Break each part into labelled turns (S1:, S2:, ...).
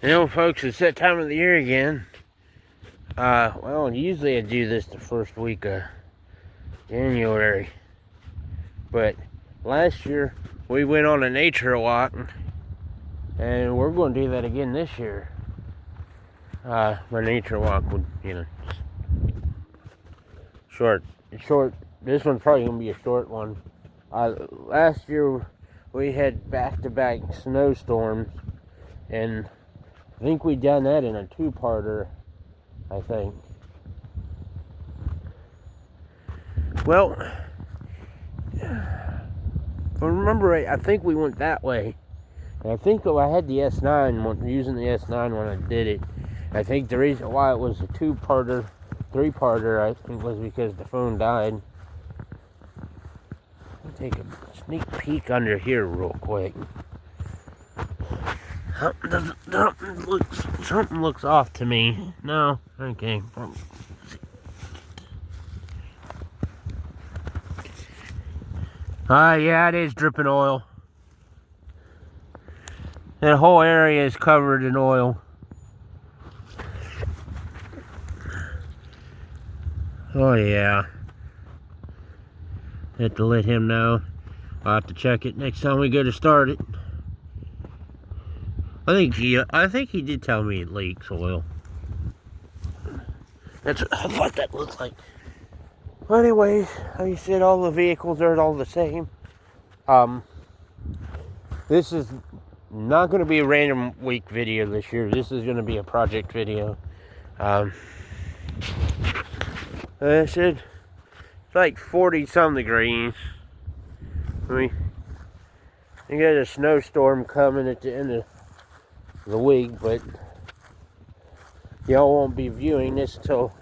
S1: You know, folks, it's that time of the year again. Well, usually I do this the first week of January. But last year, we went on a nature walk. And we're going to do that again this year. My nature walk would, short. This one's probably going to be a short one. Last year, we had back-to-back snowstorms. And I think we done that in a two-parter, I think. Well, if I remember right, I think we went that way. And I think I had the S9, using the S9 when I did it. I think the reason why it was a two-parter, three-parter, I think was because the phone died. Let me take a sneak peek under here real quick. Something looks off to me. No? Okay. Yeah, it is dripping oil. That whole area is covered in oil. Oh yeah. Have to let him know. I'll have to check it next time we go to start it. I think he did tell me it leaks oil. That's what that looks like. Well, anyways, like you said, all the vehicles are all the same. This is not going to be a random week video this year. This is going to be a project video. Like I said, it's like 40-some degrees. We got a snowstorm coming at the end of the week, but y'all won't be viewing this till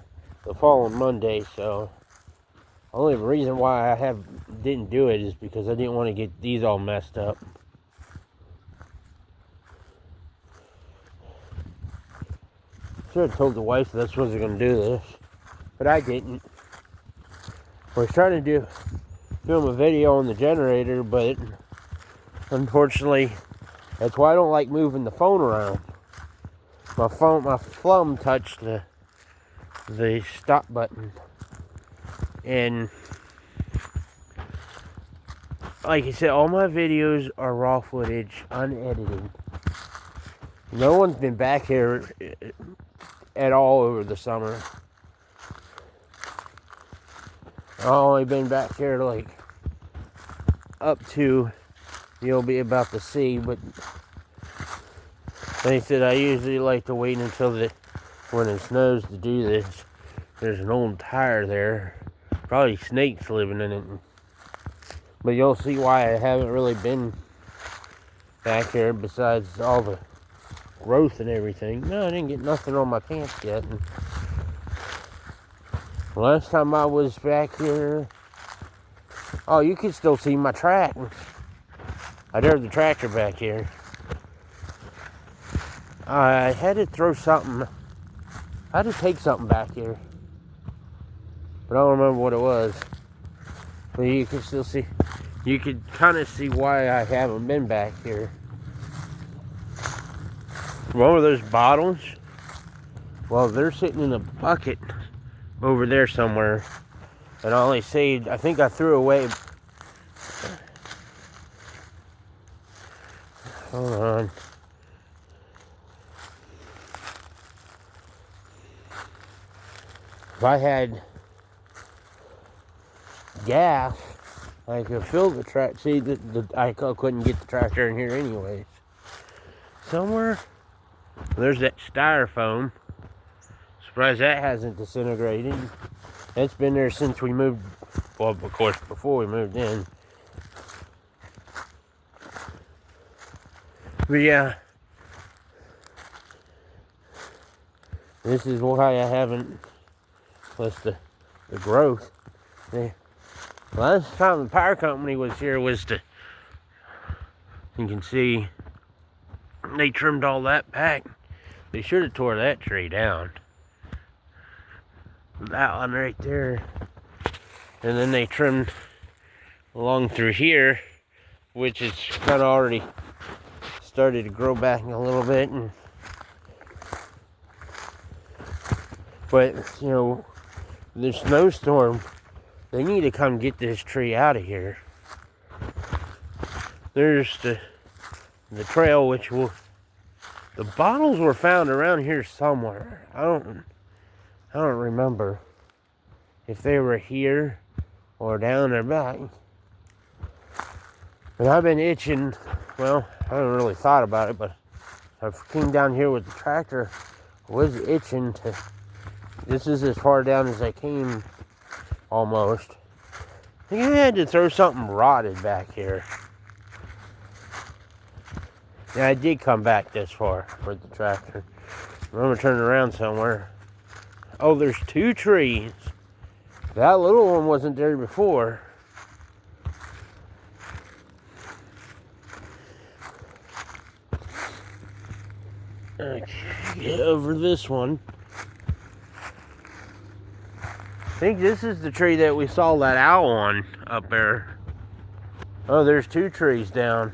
S1: the following Monday, so the only reason why I didn't do it is because I didn't want to get these all messed up. Should have told the wife that's was going to do this, but I didn't. I was trying to film a video on the generator, but unfortunately, that's why I don't like moving the phone around. My thumb touched the stop button, and like I said, all my videos are raw footage, unedited. No one's been back here at all over the summer. I've only been back here like up to you'll be about to see, but like I said, I usually like to wait until when it snows to do this. There's an old tire there, probably snakes living in it, but you'll see why I haven't really been back here besides all the growth and everything. No, I didn't get nothing on my pants yet. And last time I was back here, oh, you can still see my track. I drove the tractor back here. I had to throw something. I had to take something back here, but I don't remember what it was. But you can still see, you can kind of see why I haven't been back here. One of those bottles, well, they're sitting in a bucket over there somewhere, and I only saved, I think I threw away, hold on, if I had gas, I could fill the tractor. See, I couldn't get the tractor in here anyways. Somewhere, there's that styrofoam. Surprised that hasn't disintegrated. It's been there since we moved, well, of course, before we moved in. But yeah, this is why I haven't, plus the growth. Last time the power company was here was you can see, they trimmed all that back. They should have tore that tree down. That one right there. And then they trimmed along through here, which is kind of already started to grow back a little bit. And But, you know, the snowstorm, they need to come get this tree out of here. There's the trail, which will... The bottles were found around here somewhere. I don't remember if they were here or down their back. And I've been itching. Well, I haven't really thought about it, but I came down here with the tractor. I was itching to... This is as far down as I came, almost. I think I had to throw something rotted back here. Yeah, I did come back this far with the tractor. I'm going to turn around somewhere. Oh, there's 2 trees. That little one wasn't there before. Okay, get over this one. I think this is the tree that we saw that owl on up there. Oh, there's 2 trees down.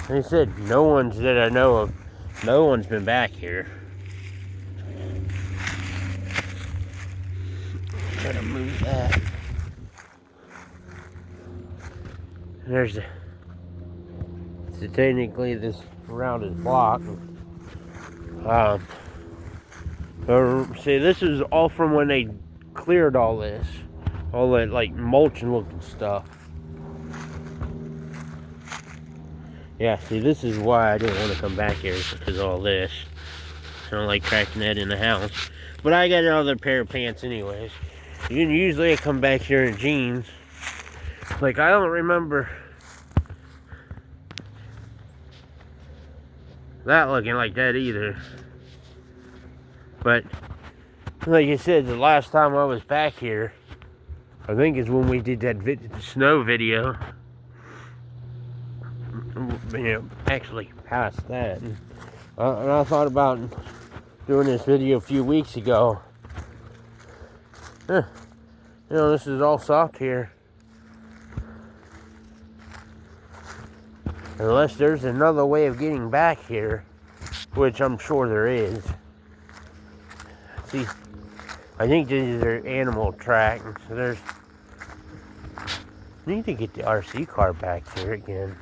S1: They said no one's that I know of. No one's been back here. Gotta move that. There's the... So technically this round is blocked. See, this is all from when they cleared all this. All that like mulching looking stuff. Yeah, see, this is why I didn't want to come back here, because of all this. I don't like cracking that in the house. But I got another pair of pants anyways. Usually I come back here in jeans. Like, I don't remember that looking like that either. But, like I said, the last time I was back here, I think is when we did that snow video. You know, actually past that. And I thought about doing this video a few weeks ago. You know, this is all soft here. Unless there's another way of getting back here, which I'm sure there is. See, I think these are animal tracks. So there's... I need to get the RC car back here again.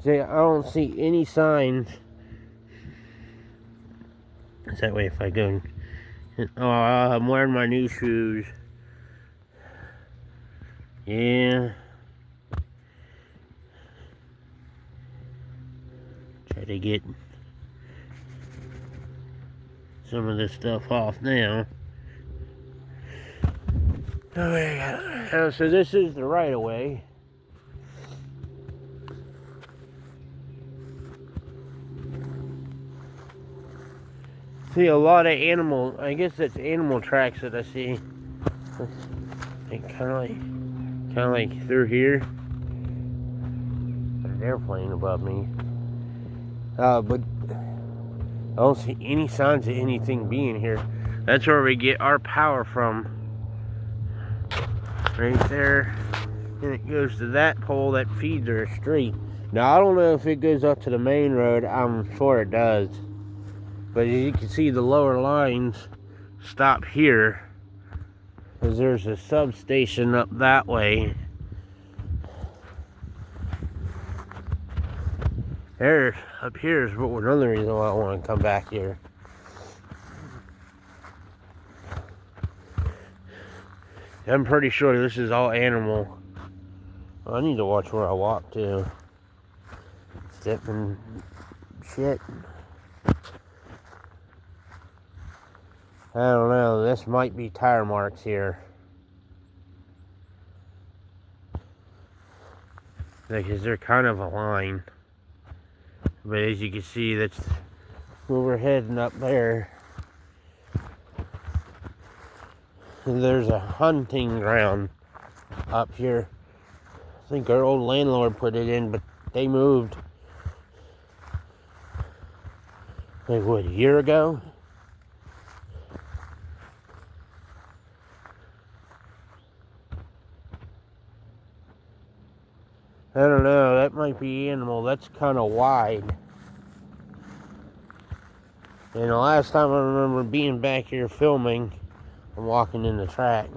S1: See, I don't see any signs. Is that way if I go... Oh, I'm wearing my new shoes. Yeah. Try to get some of this stuff off now. Oh, so this is the right of way. See a lot of animal, I guess that's animal tracks that I see. And kind of like through here. There's an airplane above me. But I don't see any signs of anything being here. That's where we get our power from. Right there. And it goes to that pole that feeds our street. Now I don't know if it goes up to the main road. I'm sure it does. But as you can see, the lower lines stop here, because there's a substation up that way. There, up here is another reason why I want to come back here. I'm pretty sure this is all animal. I need to watch where I walk too. Stepping shit. I don't know, this might be tire marks here. Because they're kind of a line. But as you can see, that's where we're heading up there. And there's a hunting ground up here. I think our old landlord put it in, but they moved. like what, a year ago? I don't know, that might be animal. That's kind of wide. And the last time I remember being back here filming, I'm walking in the track.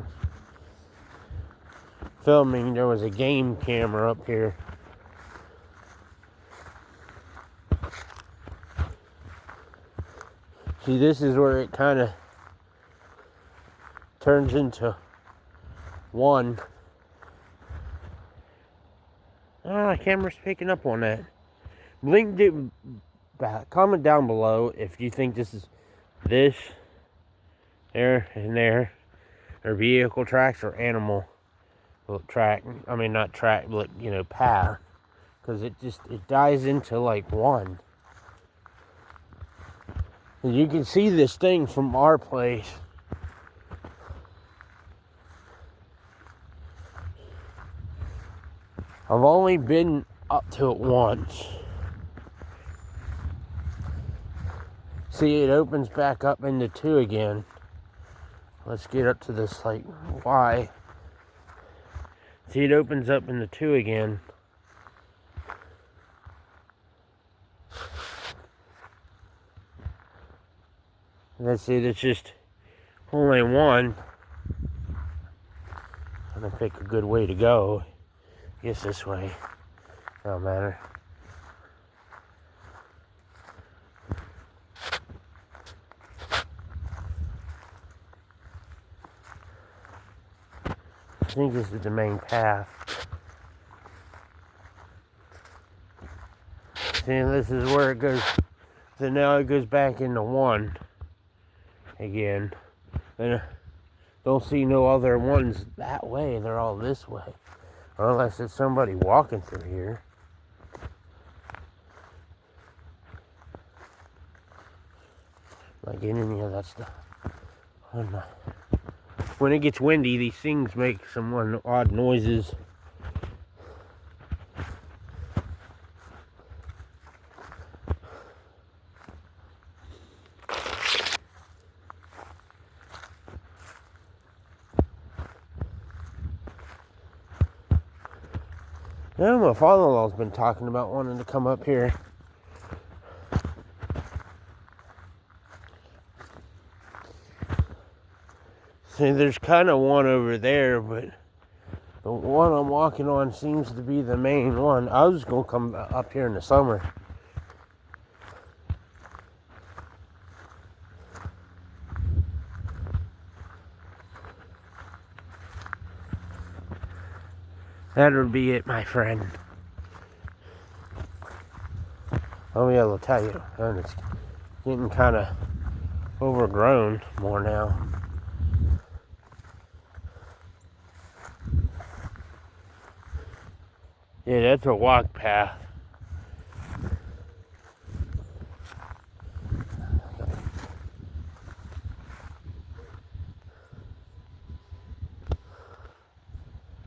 S1: Filming, there was a game camera up here. See, this is where it kind of turns into one. Oh, the camera's picking up on that. Comment down below if you think this, there, and there, are vehicle tracks or animal track. I mean, not track, but, path. Because it dies into like one. And you can see this thing from our place. I've only been up to it once. See, it opens back up into 2 again. Let's get up to this, like, Y. See, it opens up into 2 again. Let's see, that's just only one. I'm gonna pick a good way to go. I guess this way. Don't matter. I think this is the main path. See, this is where it goes. So now it goes back into 1 again. And don't see no other ones that way. They're all this way. Unless it's somebody walking through here. Like in any of that stuff. When it gets windy, these things make some odd noises. Now my father-in-law's been talking about wanting to come up here. See, there's kind of one over there, but the one I'm walking on seems to be the main one. I was going to come up here in the summer. That would be it, my friend. I'll be able to tell you. And it's getting kind of overgrown more now. Yeah, that's a walk path.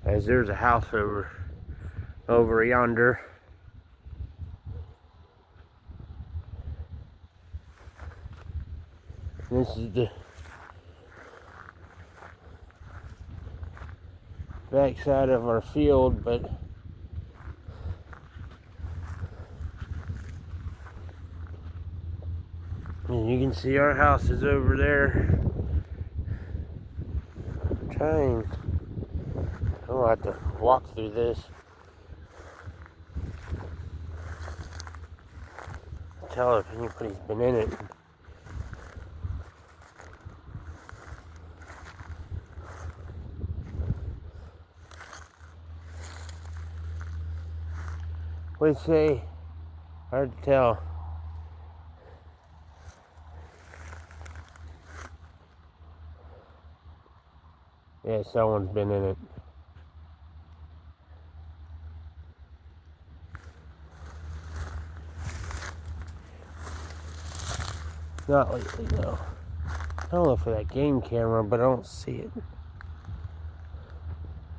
S1: As there's a house over yonder. This is the back side of our field, but and you can see our house is over there. I'll have to walk through this. Tell if anybody's been in it. What'd you say? Hard to tell. Yeah, someone's been in it. Not lately, though. I don't look for that game camera, but I don't see it.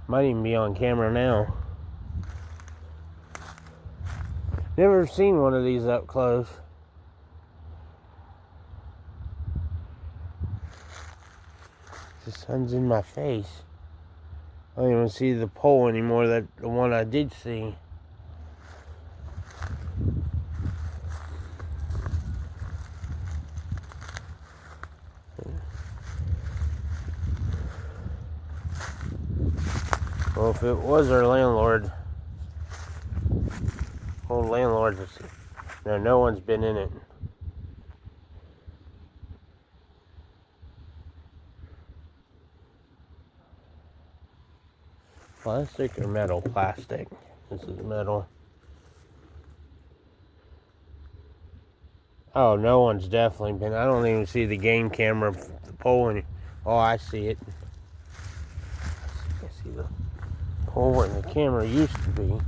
S1: Might even be on camera now. Never seen one of these up close. The sun's in my face. I don't even see the pole anymore, the one I did see. Well, if it was our landlord, old landlord, no one's been in it. Plastic or metal? Plastic. This is metal. Oh, no one's definitely been. I don't even see the game camera, the pole. Oh, I see it. I see the pole where the camera used to be.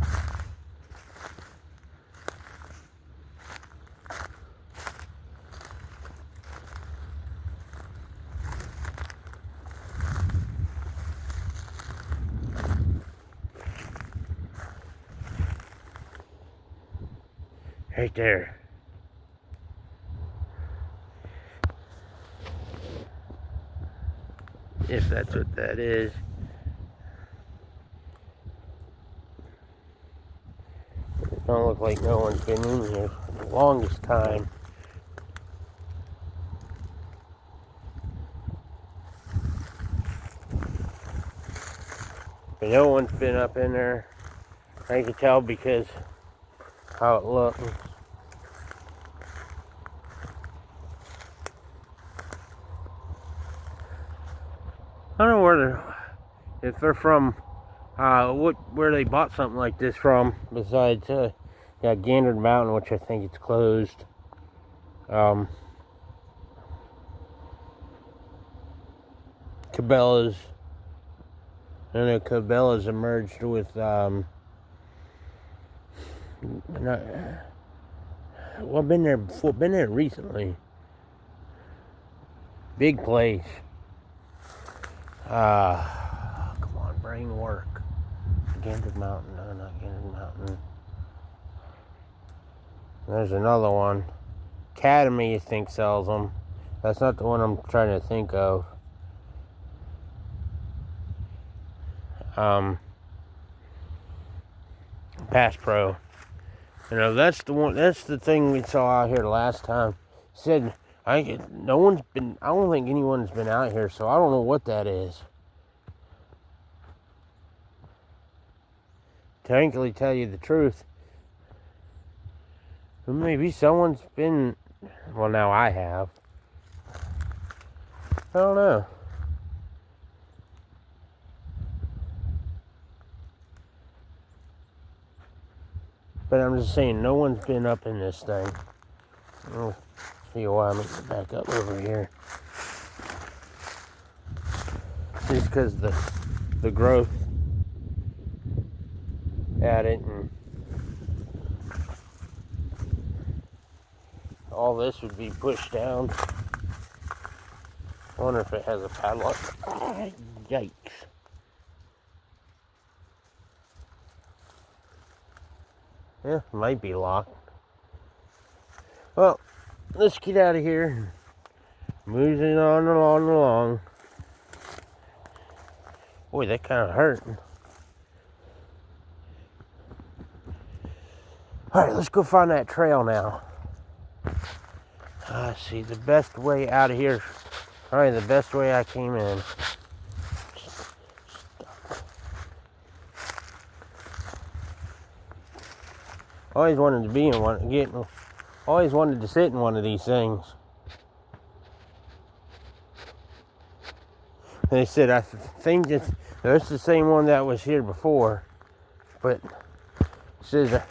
S1: Right there. If that's what that is. It don't look like no one's been in here for the longest time. But no one's been up in there. I can tell because how it looks. I don't know if they're from, where they bought something like this from, besides, Gander Mountain, which I think it's closed. Cabela's. I know Cabela's merged with, well, I've been there before, been there recently. Big place. Come on, brain work. Gander Mountain, no, not Gander Mountain. There's another one. Academy, I think, sells them. That's not the one I'm trying to think of. Bass Pro. You know, that's the one. That's the thing we saw out here last time. Said no one's been. I don't think anyone's been out here, so I don't know what that is. To frankly tell you the truth, maybe someone's been. Well, now I have. I don't know. But I'm just saying, no one's been up in this thing. Oh, see why I'm going to back up over here. Just because the growth at it, and all this would be pushed down. I wonder if it has a padlock. Yikes. Yeah, might be locked. Well, let's get out of here. Moving on along. Boy, that kind of hurt. Alright, let's go find that trail now. See, the best way out of here. Alright, the best way I came in. Always wanted to be in one. Always wanted to sit in one of these things. They said, I think that's the same one that was here before. But it says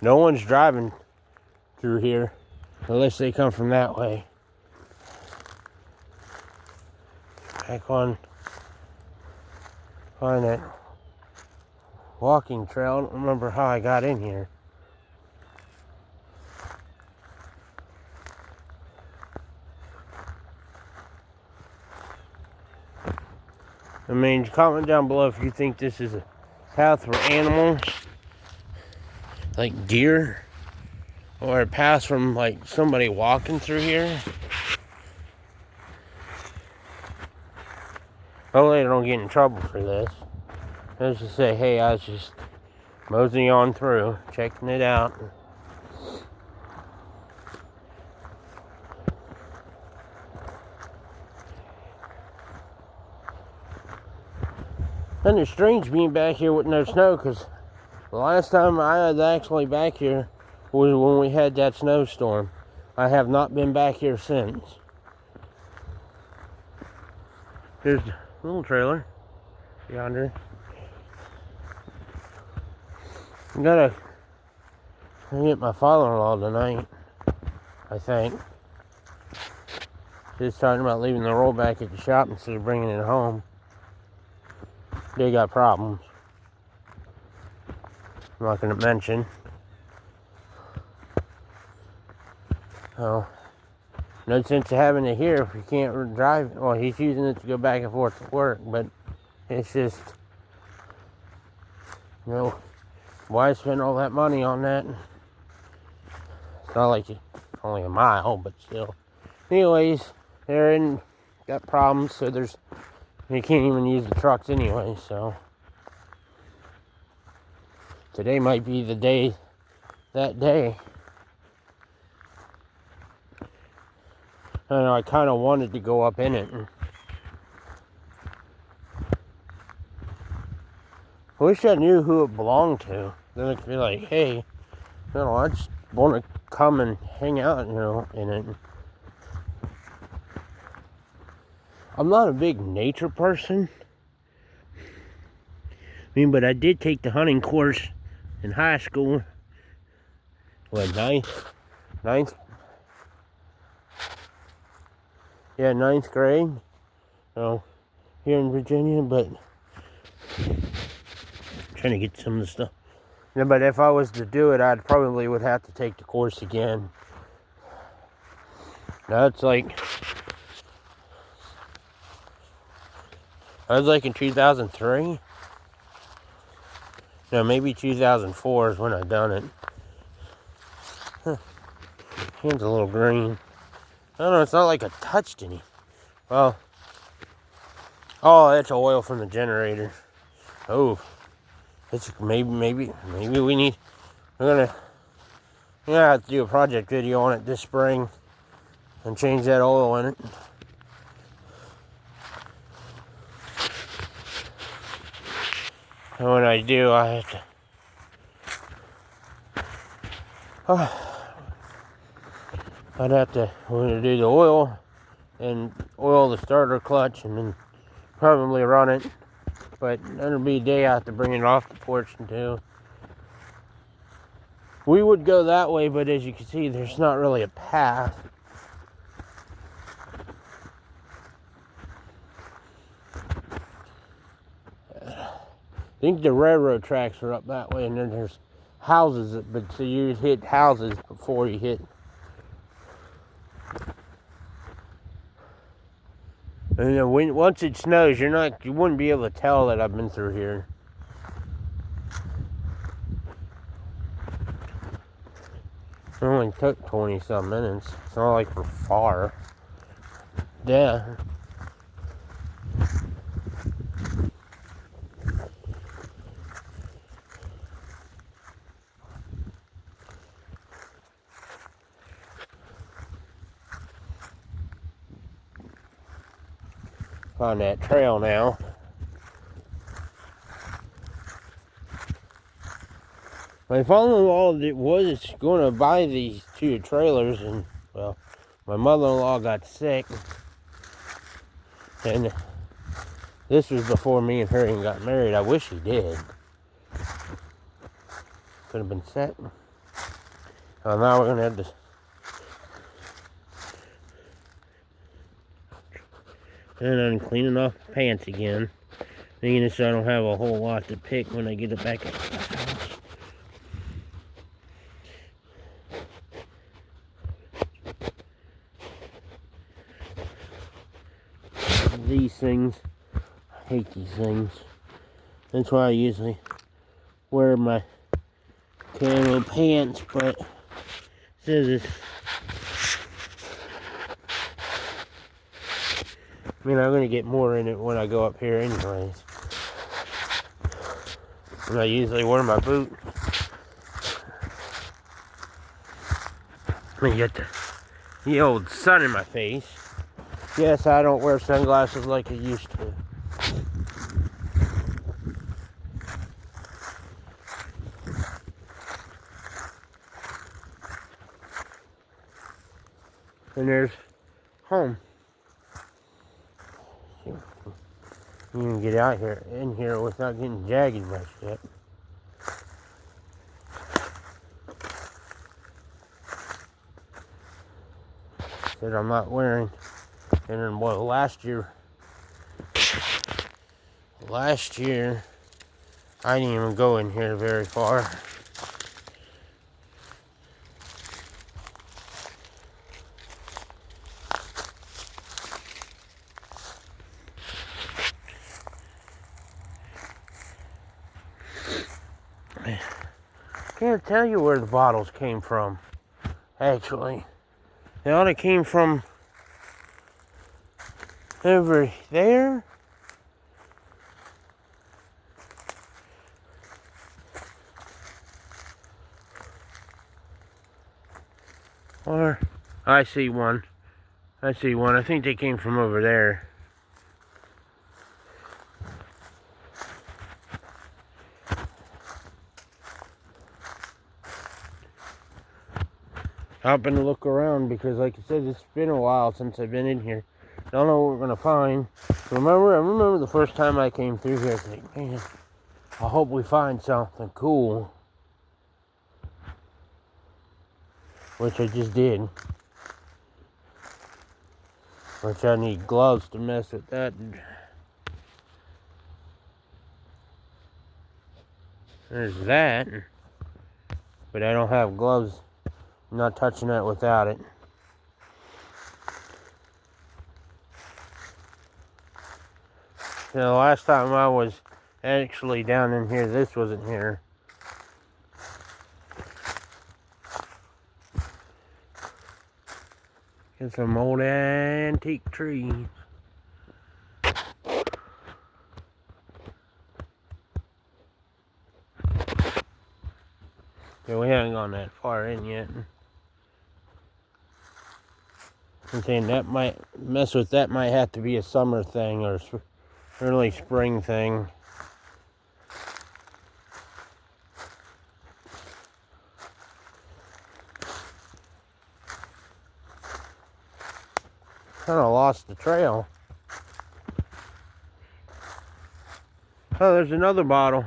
S1: no one's driving through here unless they come from that way. Back on that walking trail. I don't remember how I got in here. I mean, comment down below if you think this is a path for animals, like deer, or a path from like somebody walking through here. Hopefully I don't get in trouble for this. Let's just say, hey, I was just moseying on through, checking it out. And it's strange being back here with no snow, because the last time I was actually back here was when we had that snowstorm. I have not been back here since. Here's a little trailer yonder. I gotta get my father-in-law tonight, I think. Just talking about leaving the rollback at the shop instead of bringing it home. They got problems. I'm not going to mention. Oh, no sense of having it here if you can't drive. Well, he's using it to go back and forth to work, but it's just, you know, why spend all that money on that? It's not like it's only a mile, but still. Anyways, they're got problems, so you can't even use the trucks anyway, so today might be the day, that day. I don't know, I kind of wanted to go up in it. I wish I knew who it belonged to. Then I could be like, hey, I just want to come and hang out, in it. I'm not a big nature person. But I did take the hunting course in high school. Ninth? Yeah, 9th grade. Here in Virginia, but trying to get some of the stuff. Yeah, but if I was to do it, I probably would have to take the course again. Now it's like, I was like in 2003. No, maybe 2004 is when I done it. Hand's a little green. I don't know, it's not like I touched any. Well, oh, that's oil from the generator. Oh, it's maybe we need, we're gonna have to do a project video on it this spring and change that oil in it. And when I do, I have to, we're gonna do the oil and oil the starter clutch and then probably run it. But that'll be a day I have to bring it off the porch and do. We would go that way, but as you can see, there's not really a path. I think the railroad tracks are up that way, and then there's houses, but so you'd hit houses before you hit. And then once it snows, you wouldn't be able to tell that I've been through here. It only took 20-some minutes. It's not like we're far. Yeah. On that trail now. My father-in-law was going to buy these 2 trailers, and well, my mother-in-law got sick, and this was before me and her even got married. I wish he did. Could have been set. Well, now we're gonna have to. And I'm cleaning off the pants again, thinking so I don't have a whole lot to pick when I get it back at the house. These things, I hate these things. That's why I usually wear my camo pants, but it says it's I mean, I'm going to get more in it when I go up here anyways. And I usually wear my boot. Let me get the old sun in my face. Yes, I don't wear sunglasses like I used to. And there's home. You can get out here, in here without getting jagged by shit. That I'm not wearing. And then, well, last year, I didn't even go in here very far. Can't tell you where the bottles came from, actually. They ought to came from over there. Or, I see one. I think they came from over there. Hopping to look around because, like I said, it's been a while since I've been in here. Don't know what we're gonna find. I remember the first time I came through here. I was like, man, I hope we find something cool. Which I just did. Which I need gloves to mess with that. There's that. But I don't have gloves. I'm not touching that without it. You know, the last time I was actually down in here, this wasn't here. Get some old antique trees. Yeah, we haven't gone that far in yet. I'm saying that might mess with that might have to be a summer thing or early spring thing. Kind of lost the trail. Oh, there's another bottle.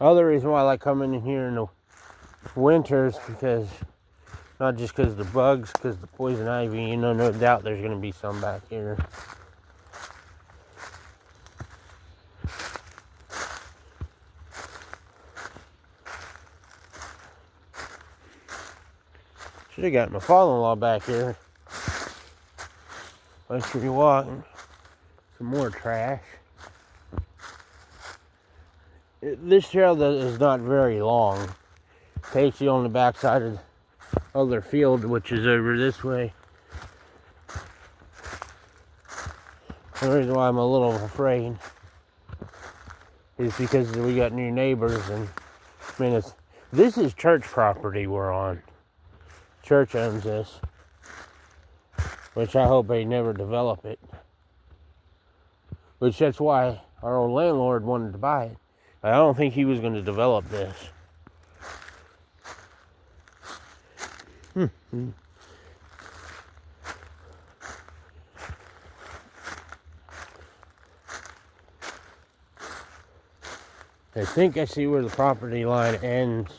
S1: Other reason why I like coming in here in the winters because not just because of the bugs, because the poison ivy. You know, no doubt there's going to be some back here. Should have got my father-in-law back here. Place where you walk. Some more trash. This trail is not very long. It takes you on the backside of the other field, which is over this way. The reason why I'm a little afraid is because we got new neighbors, and I mean, this is church property we're on. Church owns this, which I hope they never develop it. Which that's why our old landlord wanted to buy it. I don't think he was going to develop this. I think I see where the property line ends.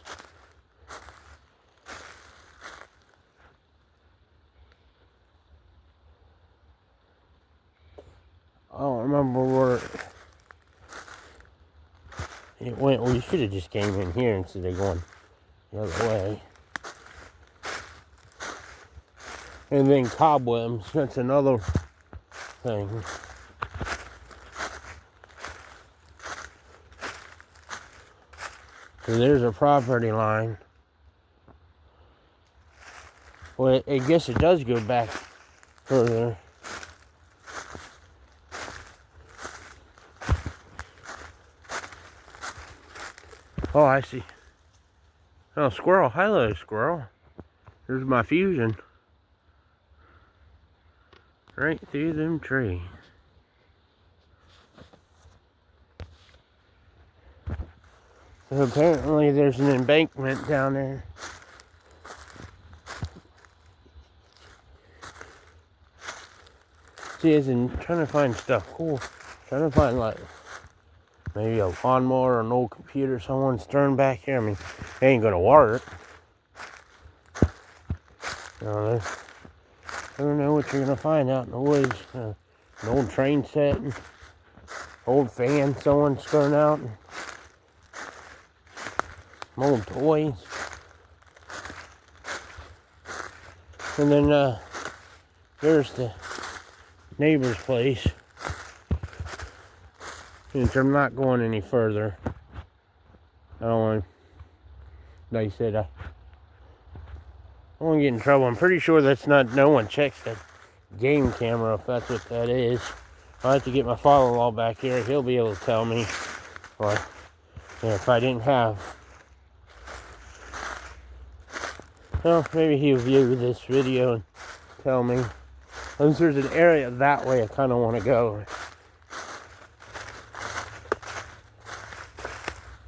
S1: I don't remember where it went. We should have just came in here instead of going the other way. And then cobwebs, that's another thing. So there's a property line. Well, I guess it does go back further. Oh, I see. Oh, squirrel. Hello, squirrel. There's my fusion. Right through them trees. So apparently there's an embankment down there. See, as in trying to find stuff cool. Trying to find like maybe a lawnmower or an old computer someone's turned back here. I mean, it ain't gonna work. You know, I don't know what you're gonna find out in the woods. An old train set, and old fan someone's thrown out, and some old toys. And then there's the neighbor's place. Since I'm not going any further, I don't want, like I said, I don't want to get in trouble. I'm pretty sure that's not, no one checks that game camera if that's what that is. I'll have to get my father-in-law back here. He'll be able to tell me. Or if I didn't have. Well, maybe he'll view this video and tell me. Since there's an area that way I kind of want to go.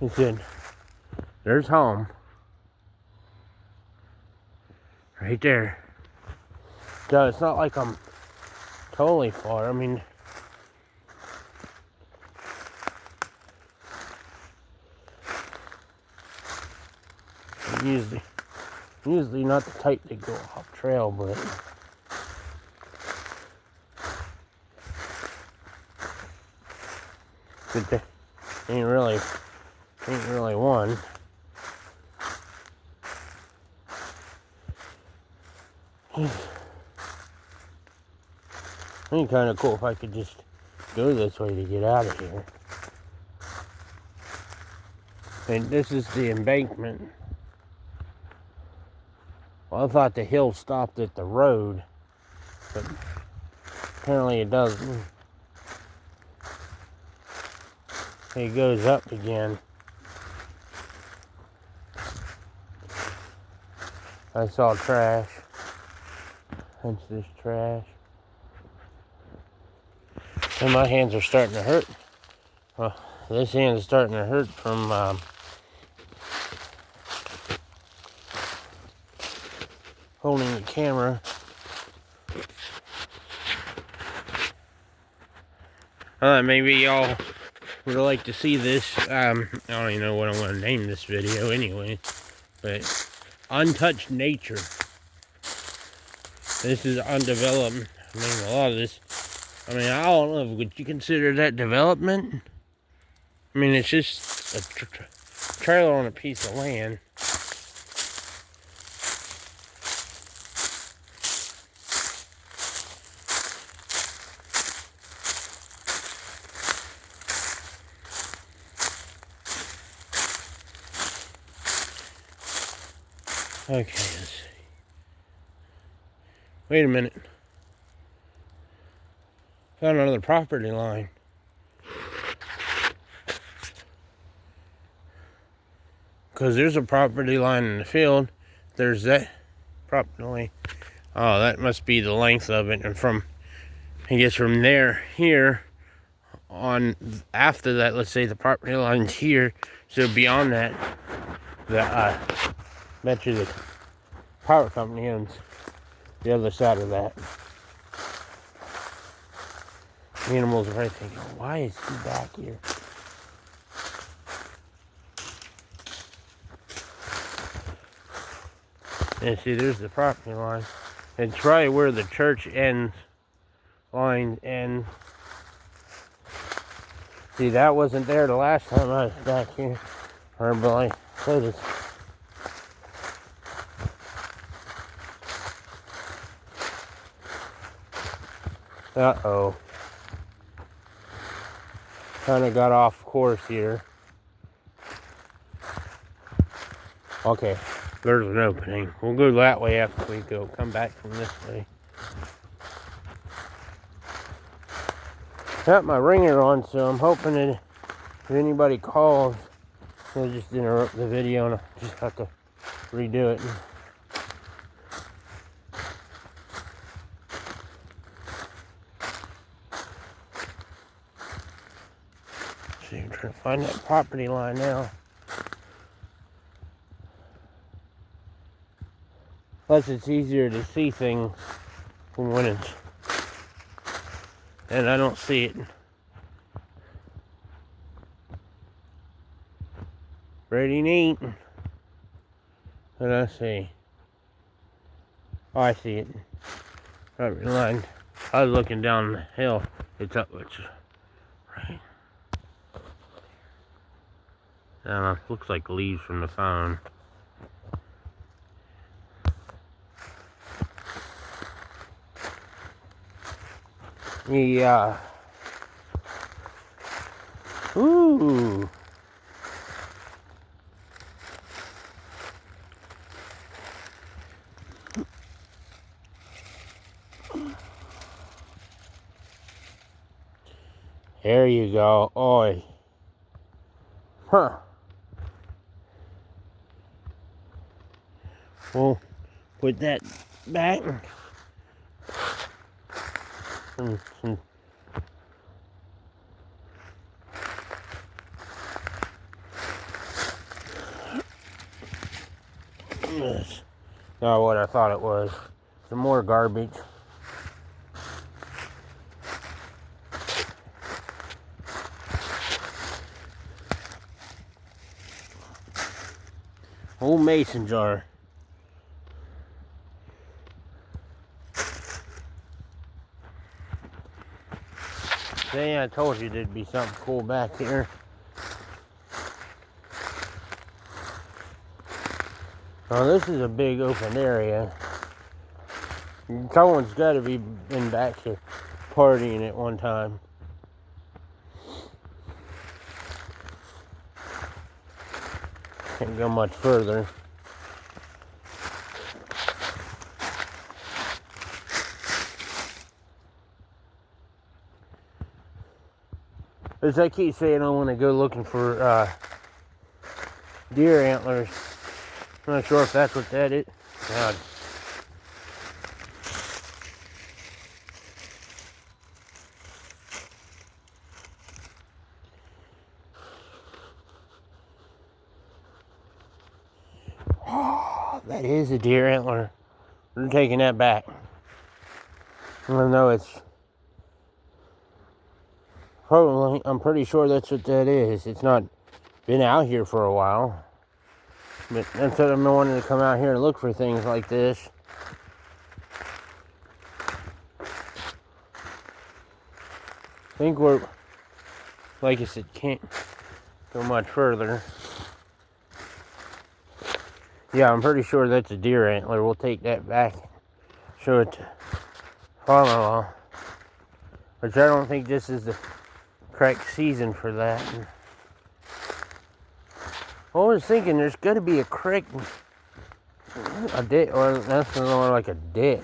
S1: He said, there's home. Right there. So it's not like I'm totally far. I mean, usually not the type to go off trail, but they ain't really one. It'd be kind of cool if I could just go this way to get out of here. And this is the embankment. Well, I thought the hill stopped at the road, but apparently it doesn't. It goes up again. I saw trash. That's this trash. And my hands are starting to hurt. Well, this hand is starting to hurt from holding the camera. Maybe y'all would like to see this. I don't even know what I want to name this video anyway. But untouched nature. This is undeveloped. I mean, a lot of this. I mean, I don't know. Would you consider that development? I mean, it's just a trailer on a piece of land. Okay, let's see. Wait a minute. Found another property line. Because there's a property line in the field. There's that property line. Oh, that must be the length of it. And from, I guess from there, here, on, after that, let's say the property line's here. So beyond that, the, bet you the power company owns the other side of that. Animals are right thinking, why is he back here? And see, there's the property line. It's right where the church ends, line ends. See, that wasn't there the last time I was back here. Or like, so this. Uh-oh. Kind of got off course here. Okay, there's an opening. We'll go that way after we come back from this way. Got my ringer on, so I'm hoping that if anybody calls, they'll just interrupt the video and I'll just have to redo it. See, I'm trying to find that property line now. Plus, it's easier to see things when it's, and I don't see it. Pretty neat. And I see. Oh, I see it. Property line. I was looking down the hill. It's up, it's right. Looks like leaves from the phone. Yeah. Ooh. There you go. Oi. Huh. We'll put that back. Not what I thought it was. Some more garbage. Old mason jar. See, I told you there'd be something cool back here. Now this is a big open area. Someone's got to be been back here partying at one time. Can't go much further. As I keep saying, I want to go looking for deer antlers. I'm not sure if that's what that is. God. Oh, that is a deer antler. We're taking that back. Even though it's probably, I'm pretty sure that's what that is. It's not been out here for a while. But that's what I've been wanting to come out here and look for things like this. I think we're, like I said, can't go much further. Yeah, I'm pretty sure that's a deer antler. We'll take that back. Show it to father-in-law. Which I don't think this is the correct season for that. I was thinking there's got to be a creek, a ditch, or that's more like a ditch.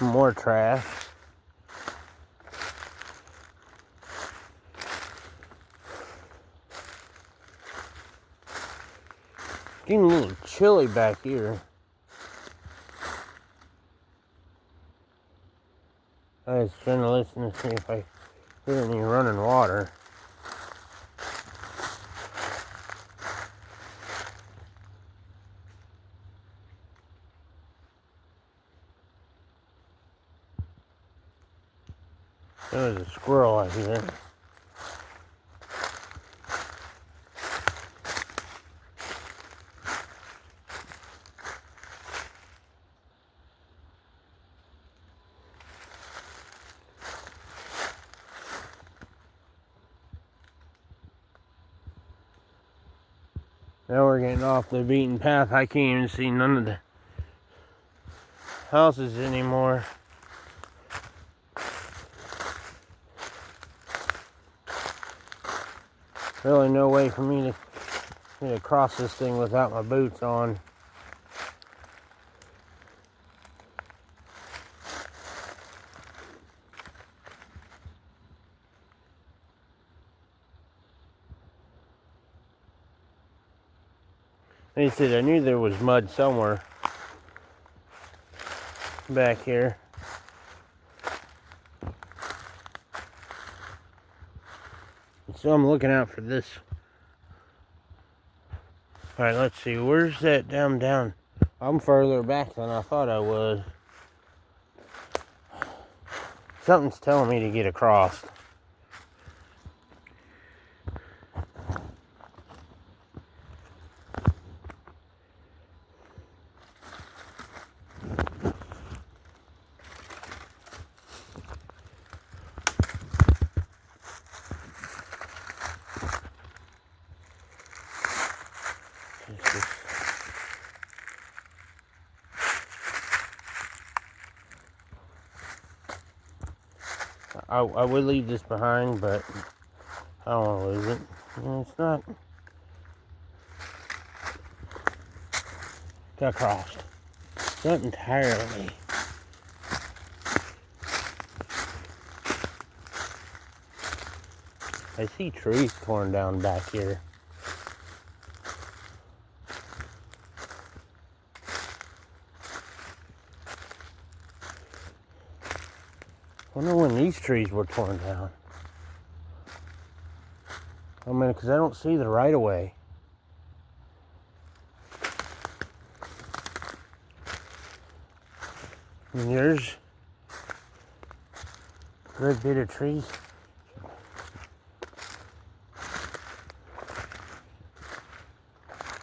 S1: More trash. Getting a little chilly back here. I was trying to listen to see if I hear any running water. There's a squirrel out here. Now we're getting off the beaten path. I can't even see none of the houses anymore. Really no way for me to cross this thing without my boots on. They said I knew there was mud somewhere back here. So I'm looking out for this. Alright, let's see. Where's that down? I'm further back than I thought I was. Something's telling me to get across. I would leave this behind, but I don't want to lose it. It's not. Got crossed. Not entirely. I see trees torn down back here. I wonder when these trees were torn down. I mean, because I don't see the right of way. And there's a good bit of trees.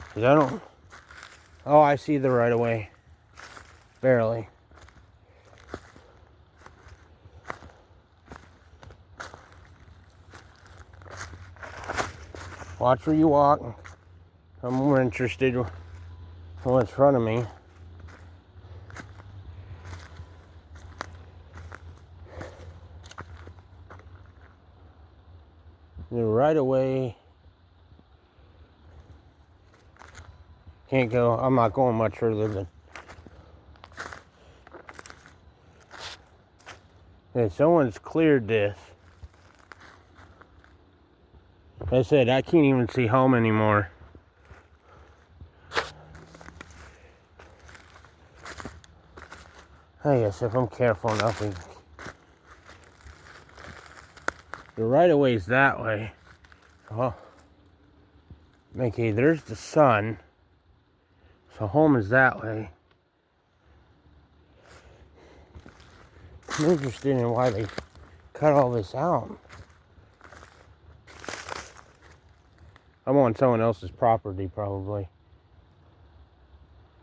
S1: Because I don't. Oh, I see the right of way. Barely. Watch where you walk. I'm more interested in what's in front of me. The right away. Can't go. I'm not going much further than. Yeah, someone's cleared this. Like I said, I can't even see home anymore. I guess if I'm careful enough, the right of way is that way. Oh, okay, there's the sun. So home is that way. I'm interested in why they cut all this out. I'm on someone else's property, probably.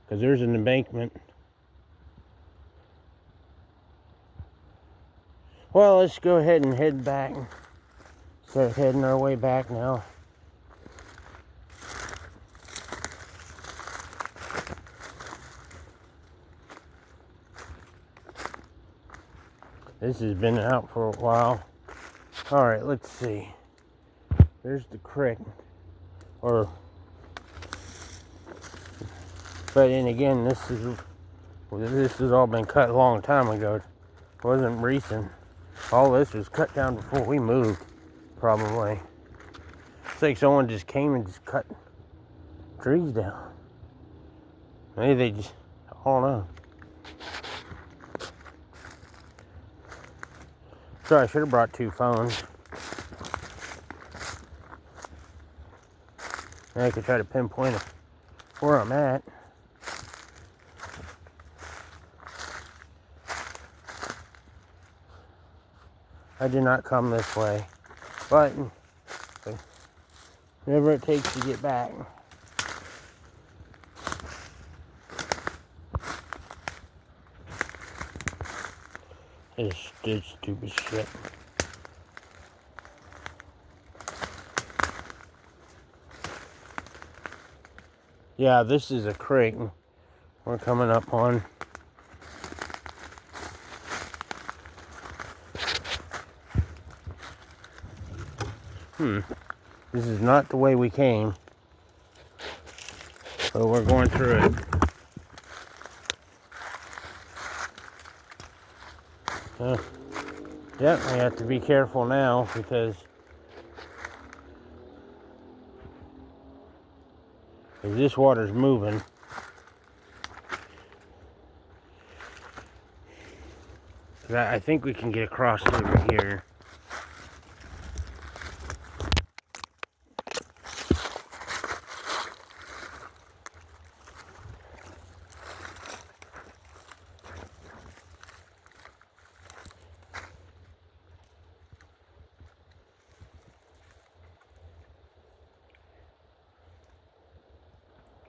S1: Because there's an embankment. Well, let's go ahead and head back. Start heading our way back now. This has been out for a while. Alright, let's see. There's the creek. But then again, this has all been cut a long time ago. It wasn't recent. All this was cut down before we moved, probably. It's like someone just came and just cut trees down. Maybe they just, I don't know. Sorry, I should have brought 2 phones. I could try to pinpoint where I'm at. I did not come this way, but whatever it takes to get back. This stupid shit. Yeah, this is a creek we're coming up on. This is not the way we came. But we're going through it. Yep, we have to be careful now because this water's moving. I think we can get across over here.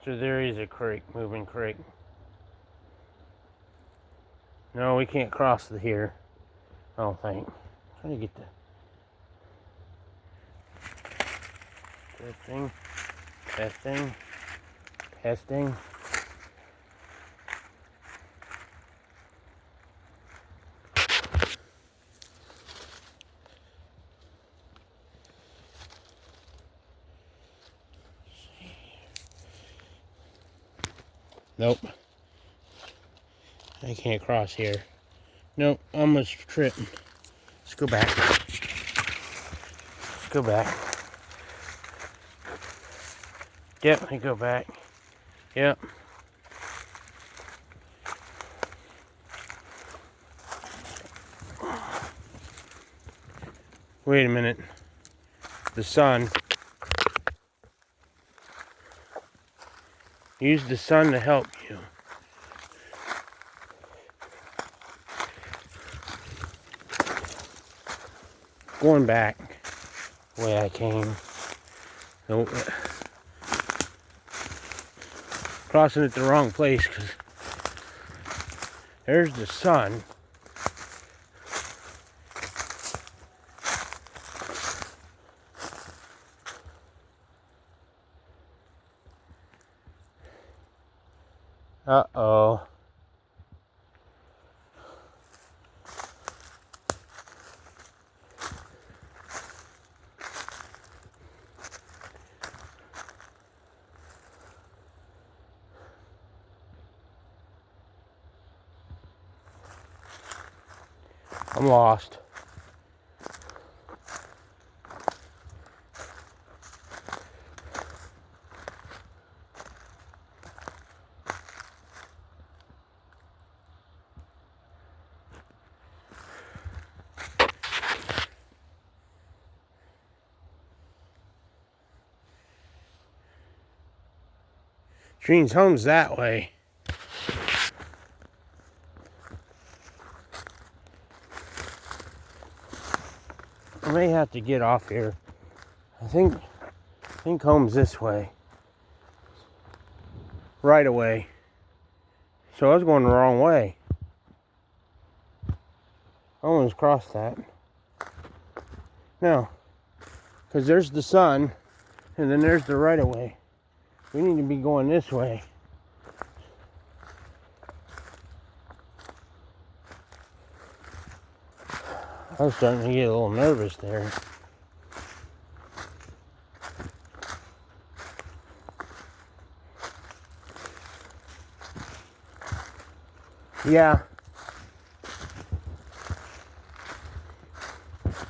S1: So there is a creek, moving creek. No, we can't cross here. I don't think. I'm trying to get the testing. Nope. I can't cross here. Nope, I almost tripped. Let's go back. Yep, we go back. Yep. Wait a minute. The sun. Use the sun to help you. Going back the way I came. Nope. Crossing at the wrong place because there's the sun. Uh-oh. I'm lost. Sheen's home's that way. I may have to get off here. I think home's this way. Right away. So I was going the wrong way. I almost crossed that. No. Because there's the sun, and then there's the right of way. We need to be going this way. I was starting to get a little nervous there. Yeah.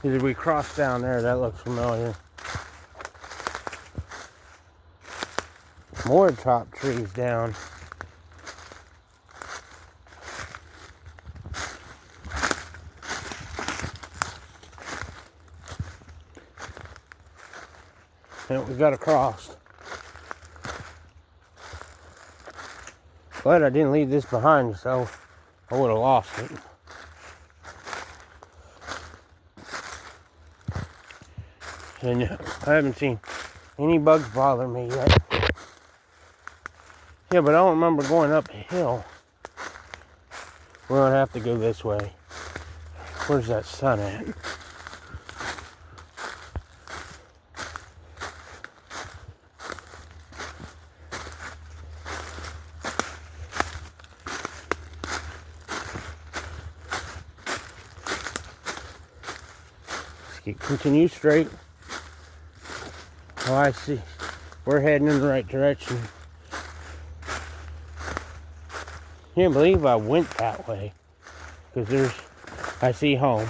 S1: As we cross down there, that looks familiar. More chopped trees down. And we got across. Glad I didn't leave this behind, so I would have lost it. And I haven't seen any bugs bother me yet. Yeah, but I don't remember going up a hill. We're gonna have to go this way. Where's that sun at? Continue straight. Oh, I see. We're heading in the right direction. Can't believe I went that way. Because I see home.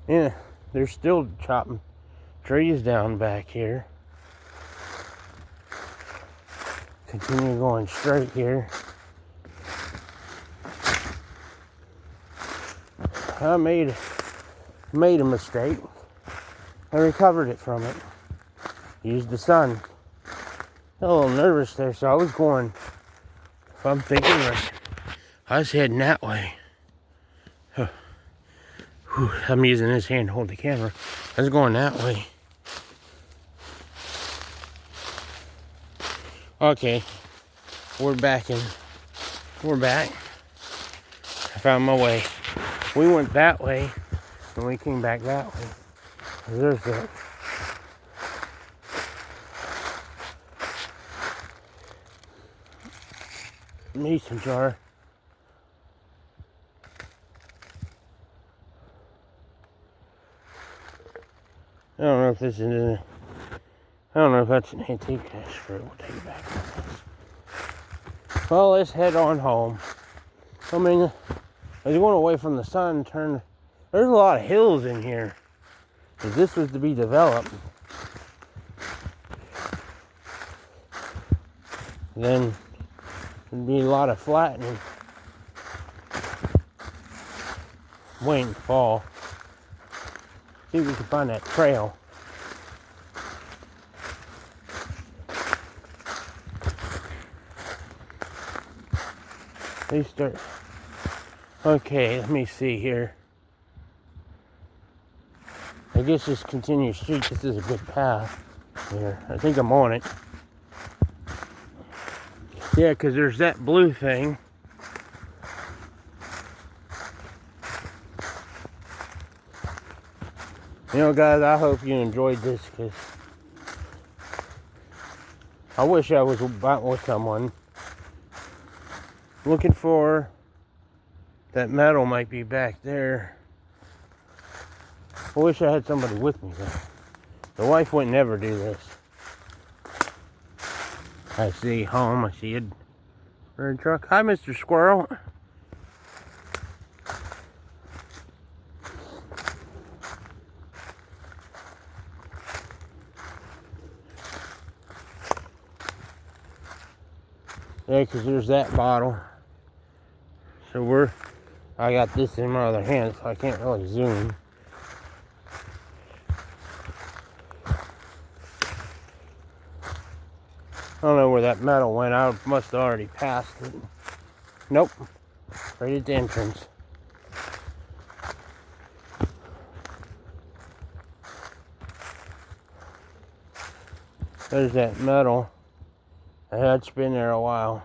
S1: Yeah, they're still chopping trees down back here. Continue going straight here. I made a mistake. I recovered it from it. Used the sun. A little nervous there, so I was going, if I'm thinking right, I was heading that way. Huh. Whew, I'm using this hand to hold the camera. I was going that way. Okay, we're back. I found my way. We went that way, and we came back that way. There's the mason jar. I don't know if this is I don't know if that's an antique cash fruit. We'll take it back. Well, let's head on home. I mean, as you're going away from the sun, there's a lot of hills in here. If this was to be developed, then there'd be a lot of flattening. Waiting to fall. See if we can find that trail. Okay, let me see here. I guess this continuous street, this is a good path here. I think I'm on it. Yeah, because there's that blue thing. You know, guys, I hope you enjoyed this, because I wish I was with someone. Looking for that metal might be back there. I wish I had somebody with me though. The wife would never do this. I see home. I see a bird truck. Hi, Mr. Squirrel. Yeah, because there's that bottle. So I got this in my other hand, so I can't really zoom. I don't know where that metal went. I must have already passed it. Nope. Right at the entrance. There's that metal. That's been there a while.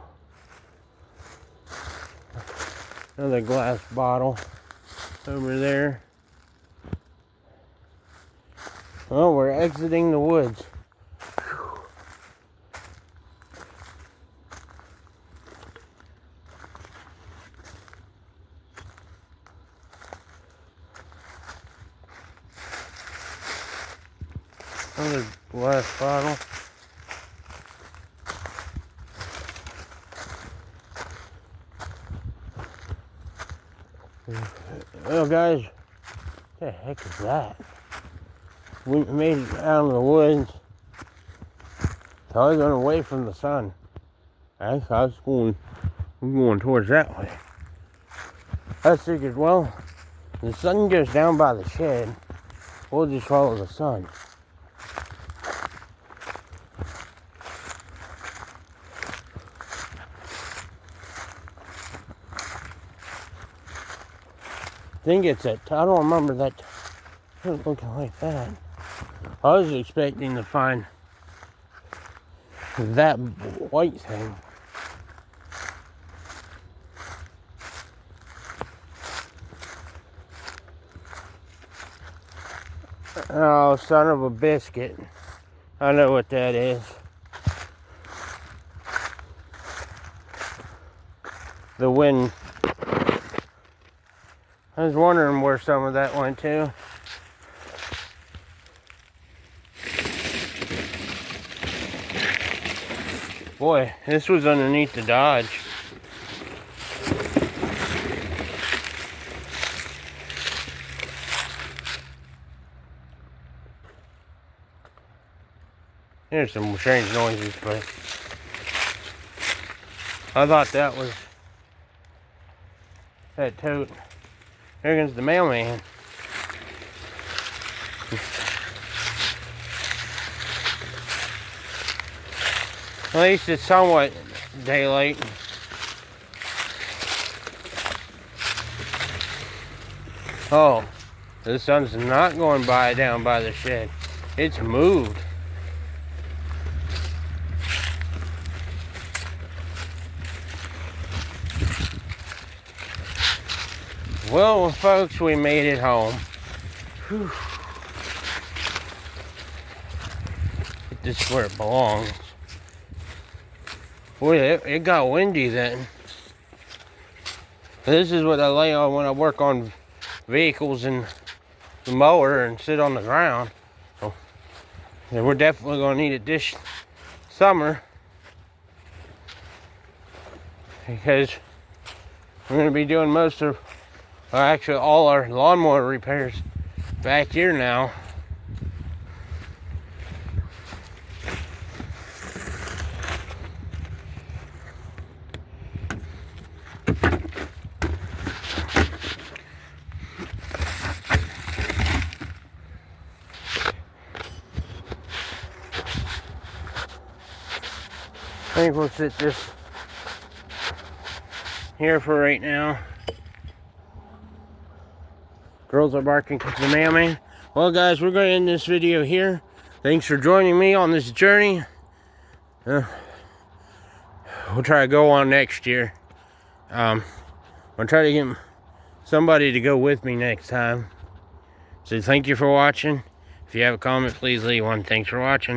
S1: Another glass bottle over there. Oh, we're exiting the woods. Another glass bottle. Well, guys, what the heck is that? We made it out of the woods. So I was going away from the sun. I'm going towards that way. I figured, well, the sun goes down by the shed. We'll just follow the sun. I think it's that. I don't remember that. It was looking like that. I was expecting to find that white thing. Oh, son of a biscuit. I know what that is. The wind. I was wondering where some of that went to. Boy, this was underneath the Dodge. There's some strange noises, but I thought that was that tote. There goes the mailman. At least it's somewhat daylight. Oh, the sun's not going by down by the shed. It's moved. Well, folks, we made it home. Whew. This is where it belongs. Boy, it got windy then. This is what I lay on when I work on vehicles and the mower and sit on the ground. So, and we're definitely going to need it this summer, because we're going to be doing most of, actually all our lawnmower repairs back here now. I think we'll sit this here for right now. Girls are barking because the mailman. Well, guys, we're going to end this video here. Thanks for joining me on this journey. We'll try to go on next year. I'll try to get somebody to go with me next time. So thank you for watching. If you have a comment, please leave one. Thanks for watching.